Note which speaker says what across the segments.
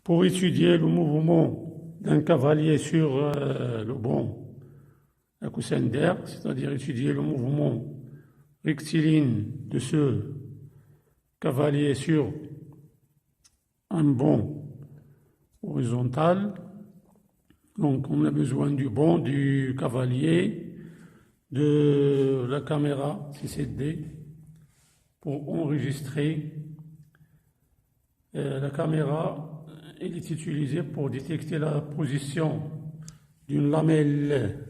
Speaker 1: Pour étudier le mouvement d'un cavalier sur le banc à coussin d'air, c'est-à-dire étudier le mouvement rectiligne de ce cavalier sur un banc horizontal. Donc on a besoin du banc, du cavalier, de la caméra 6D pour enregistrer. La caméra elle est utilisée pour détecter la position d'une lamelle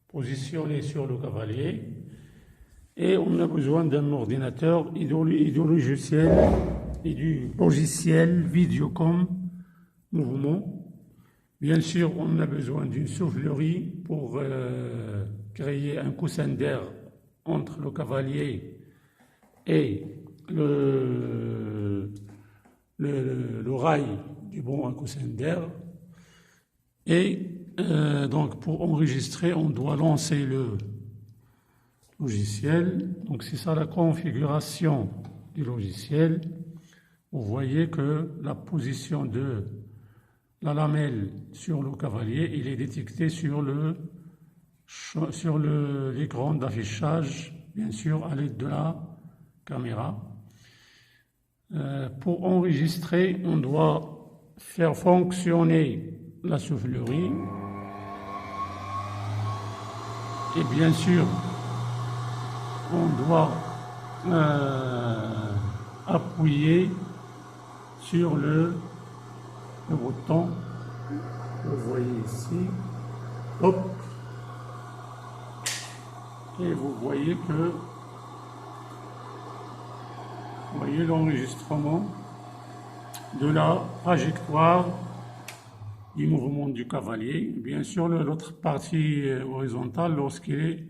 Speaker 1: positionnée sur le cavalier, et on a besoin d'un ordinateur et du logiciel Videocom Mouvement. Bien sûr, on a besoin d'une soufflerie pour créer un coussin d'air entre le cavalier et le rail du banc à coussin d'air. Et donc pour enregistrer, on doit lancer le logiciel. Donc c'est ça la configuration du logiciel. Vous voyez que la position de la lamelle sur le cavalier, il est détecté sur l'écran d'affichage, bien sûr à l'aide de la caméra. Pour enregistrer, on doit faire fonctionner la soufflerie. Et bien sûr, on doit appuyer sur le bouton. Vous voyez ici. Hop. Et vous voyez l'enregistrement de la trajectoire du mouvement du cavalier. Bien sûr, l'autre partie horizontale, lorsqu'il est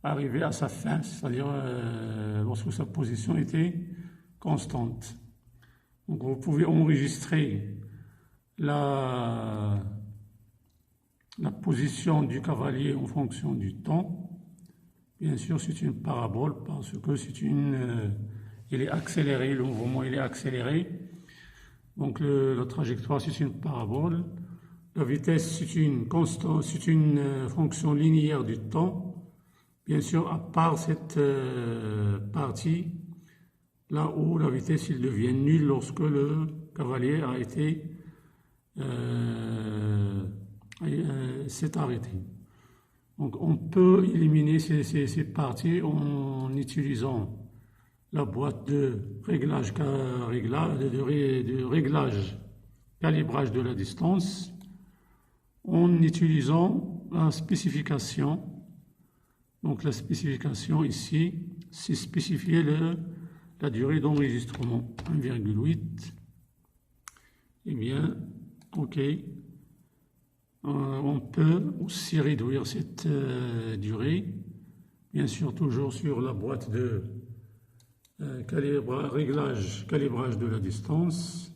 Speaker 1: arrivé à sa fin, c'est-à-dire lorsque sa position était constante. Donc vous pouvez enregistrer la position du cavalier en fonction du temps. Bien sûr, c'est une parabole parce que il est accéléré, le mouvement il est accéléré. Donc la trajectoire c'est une parabole. La vitesse c'est une constante, c'est une fonction linéaire du temps. Bien sûr, à part cette partie là où la vitesse il devient nulle lorsque le cavalier a été s'est arrêté. Donc on peut éliminer ces parties en utilisant la boîte de réglage, calibrage de la distance, en utilisant la spécification. Donc la spécification ici, c'est spécifier la durée d'enregistrement, 1,8. Eh bien, ok. On peut aussi réduire cette durée, bien sûr toujours sur la boîte de calibrage de la distance.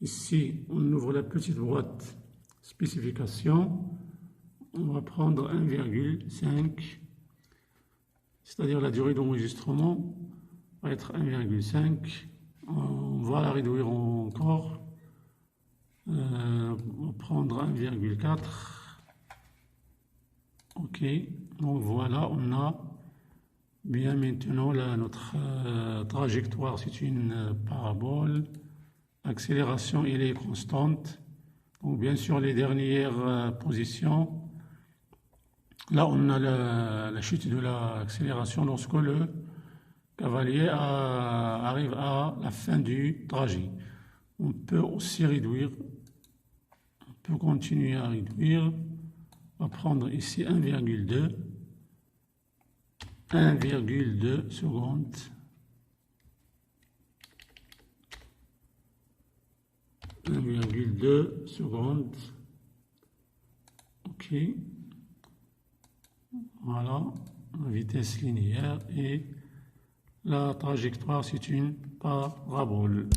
Speaker 1: Ici, on ouvre la petite boîte spécification. On va prendre 1,5, c'est-à-dire la durée d'enregistrement va être 1,5. On va la réduire encore. On va prendre 1,4. Ok, donc voilà, on a bien maintenant notre trajectoire, c'est une parabole. L'accélération, elle est constante. Donc bien sûr, les dernières positions, là on a la chute de l'accélération lorsque le cavalier arrive à la fin du trajet. On peut aussi réduire, on peut continuer à réduire. On va prendre ici 1,2 secondes. 1,2 secondes. Ok. Voilà, la vitesse linéaire et la trajectoire, c'est une parabole.